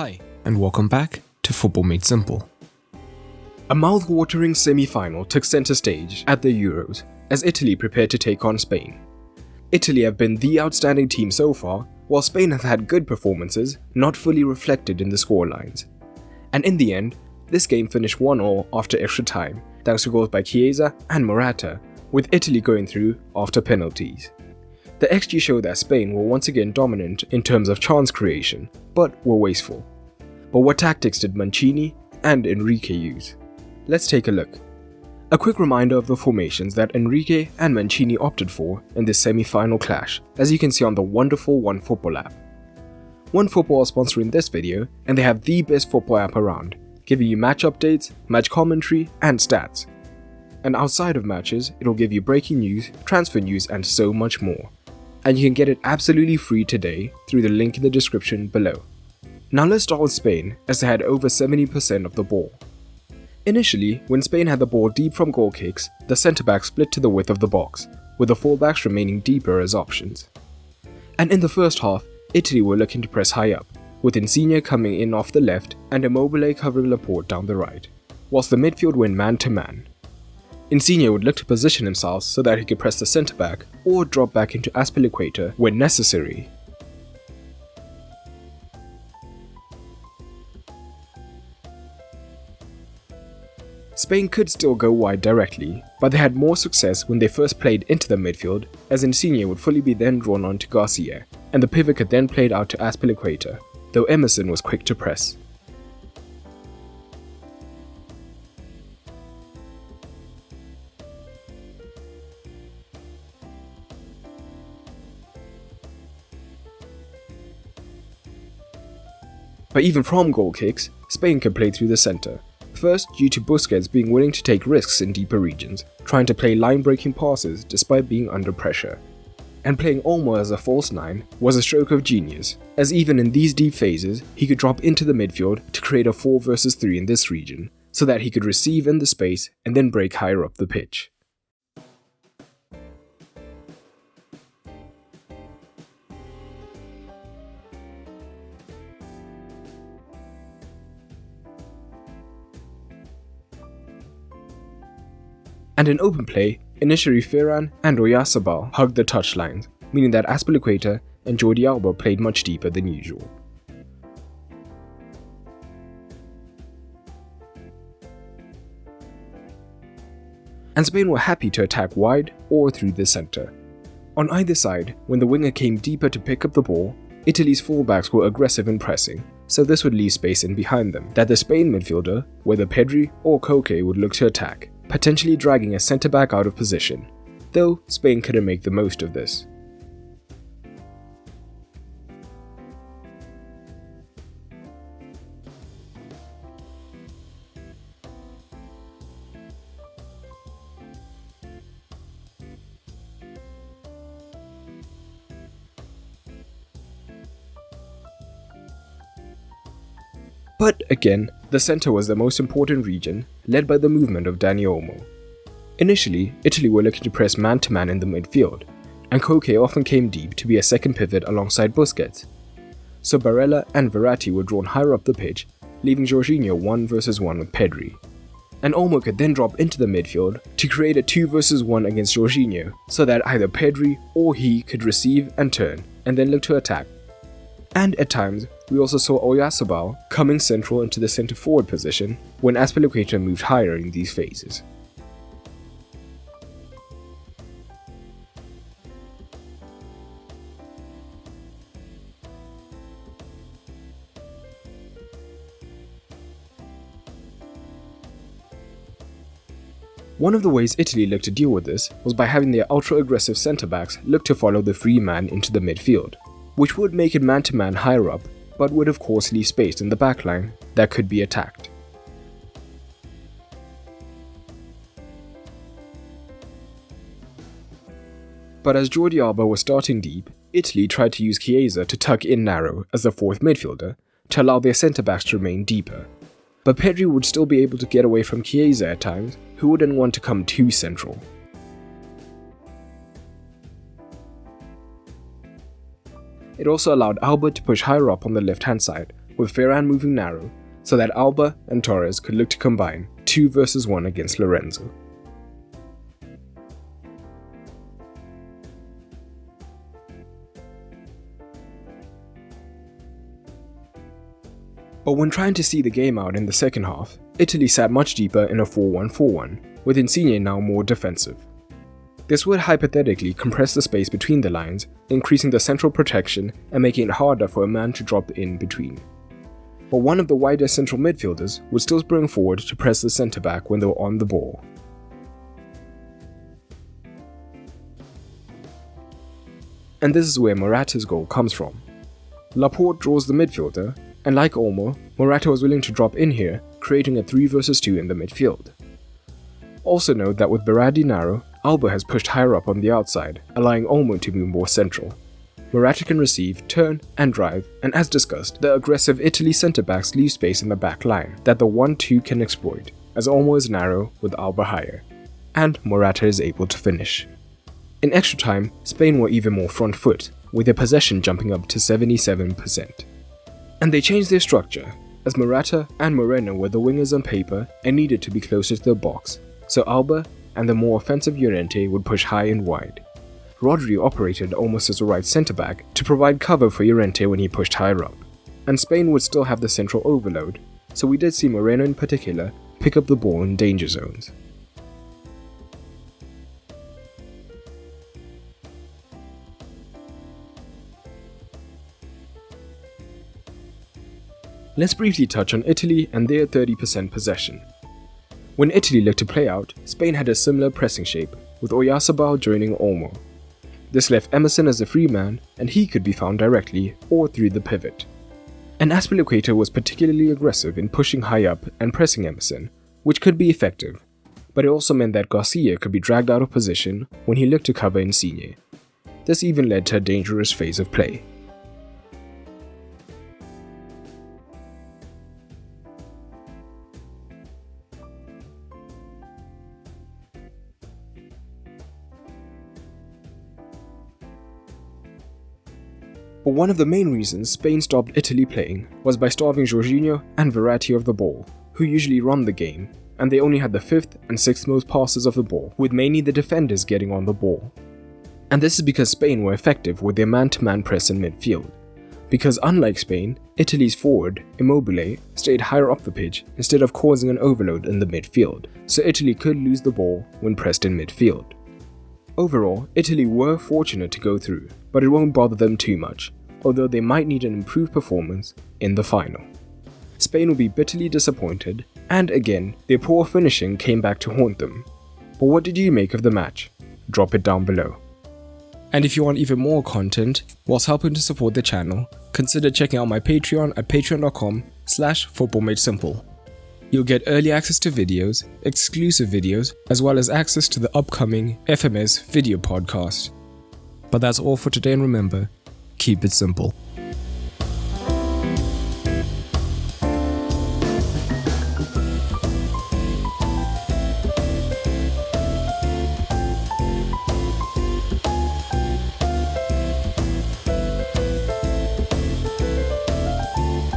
Hi, and welcome back to Football Made Simple. A mouth-watering semi-final took centre stage at the Euros as Italy prepared to take on Spain. Italy have been the outstanding team so far, while Spain have had good performances not fully reflected in the scorelines. And in the end, this game finished 1-1 after extra time, thanks to goals by Chiesa and Morata, with Italy going through after penalties. The XG showed that Spain were once again dominant in terms of chance creation, but were wasteful. But what tactics did Mancini and Enrique use? Let's take a look. A quick reminder of the formations that Enrique and Mancini opted for in this semi-final clash, as you can see on the wonderful OneFootball app. OneFootball is sponsoring this video, and they have the best football app around, giving you match updates, match commentary, and stats. And outside of matches, it'll give you breaking news, transfer news, and so much more. And you can get it absolutely free today through the link in the description below. Now let's start with Spain, as they had over 70% of the ball. Initially, when Spain had the ball deep from goal kicks, the centre-backs split to the width of the box, with the full-backs remaining deeper as options. And in the first half, Italy were looking to press high up, with Insigne coming in off the left and Immobile covering Laporte down the right, whilst the midfield went man-to-man. Insigne would look to position himself so that he could press the centre-back or drop back into Azpilicueta when necessary. Spain could still go wide directly, but they had more success when they first played into the midfield, as Insigne would fully be then drawn on to Garcia, and the pivot could then played out to Azpilicueta, though Emerson was quick to press. But even from goal kicks, Spain could play through the centre. First, due to Busquets being willing to take risks in deeper regions, trying to play line-breaking passes despite being under pressure. And playing Olmo as a false nine was a stroke of genius, as even in these deep phases, he could drop into the midfield to create a 4 versus 3 in this region, so that he could receive in the space and then break higher up the pitch. And in open play, initially Ferran and Oyarzabal hugged the touchlines, meaning that Azpilicueta and Jordi Alba played much deeper than usual. And Spain were happy to attack wide or through the centre. On either side, when the winger came deeper to pick up the ball, Italy's fullbacks were aggressive in pressing, so this would leave space in behind them that the Spain midfielder, whether Pedri or Koke, would look to attack, potentially dragging a centre-back out of position, though Spain couldn't make the most of this. But again, the centre was the most important region, led by the movement of Dani Olmo. Initially, Italy were looking to press man-to-man in the midfield, and Koke often came deep to be a second pivot alongside Busquets. So Barella and Verratti were drawn higher up the pitch, leaving Jorginho 1 versus 1 with Pedri. And Olmo could then drop into the midfield to create a 2 versus 1 against Jorginho, so that either Pedri or he could receive and turn, and then look to attack. And at times, we also saw Oyarzabal coming central into the centre-forward position when Azpilicueta moved higher in these phases. One of the ways Italy looked to deal with this was by having their ultra-aggressive centre-backs look to follow the free man into the midfield, which would make it man-to-man higher up, but would of course leave space in the backline that could be attacked. But as Jordi Alba was starting deep, Italy tried to use Chiesa to tuck in narrow as the fourth midfielder to allow their centre-backs to remain deeper. But Pedri would still be able to get away from Chiesa at times, who wouldn't want to come too central. It also allowed Alba to push higher up on the left-hand side, with Ferran moving narrow so that Alba and Torres could look to combine 2 versus 1 against Lorenzo. But when trying to see the game out in the second half, Italy sat much deeper in a 4-1-4-1, with Insigne now more defensive. This would hypothetically compress the space between the lines, increasing the central protection and making it harder for a man to drop in between. But one of the wider central midfielders would still spring forward to press the centre-back when they were on the ball. And this is where Morata's goal comes from. Laporte draws the midfielder, and like Olmo, Morata was willing to drop in here, creating a 3 versus 2 in the midfield. Also note that with Berardi narrow, Alba has pushed higher up on the outside, allowing Olmo to move more central. Morata can receive, turn, and drive, and as discussed, the aggressive Italy centre-backs leave space in the back line that the 1-2 can exploit, as Olmo is narrow with Alba higher, and Morata is able to finish. In extra time, Spain were even more front foot, with their possession jumping up to 77%. And they changed their structure, as Morata and Moreno were the wingers on paper and needed to be closer to the box, so Alba and the more offensive Llorente would push high and wide. Rodri operated almost as a right centre-back to provide cover for Llorente when he pushed higher up, and Spain would still have the central overload, so we did see Moreno in particular pick up the ball in danger zones. Let's briefly touch on Italy and their 30% possession. When Italy looked to play out, Spain had a similar pressing shape, with Oyarzabal joining Olmo. This left Emerson as the free man, and he could be found directly or through the pivot. And Azpilicueta was particularly aggressive in pushing high up and pressing Emerson, which could be effective, but it also meant that Garcia could be dragged out of position when he looked to cover Insigne. This even led to a dangerous phase of play. But one of the main reasons Spain stopped Italy playing was by starving Jorginho and Verratti of the ball, who usually run the game, and they only had the 5th and 6th most passes of the ball, with mainly the defenders getting on the ball. And this is because Spain were effective with their man-to-man press in midfield. Because unlike Spain, Italy's forward, Immobile, stayed higher up the pitch instead of causing an overload in the midfield, so Italy could lose the ball when pressed in midfield. Overall, Italy were fortunate to go through, but it won't bother them too much, although they might need an improved performance in the final. Spain will be bitterly disappointed, and again, their poor finishing came back to haunt them. But what did you make of the match? Drop it down below. And if you want even more content whilst helping to support the channel, consider checking out my Patreon at patreon.com/footballmadesimple. You'll get early access to videos, exclusive videos, as well as access to the upcoming FMS video podcast. But that's all for today, and remember, keep it simple.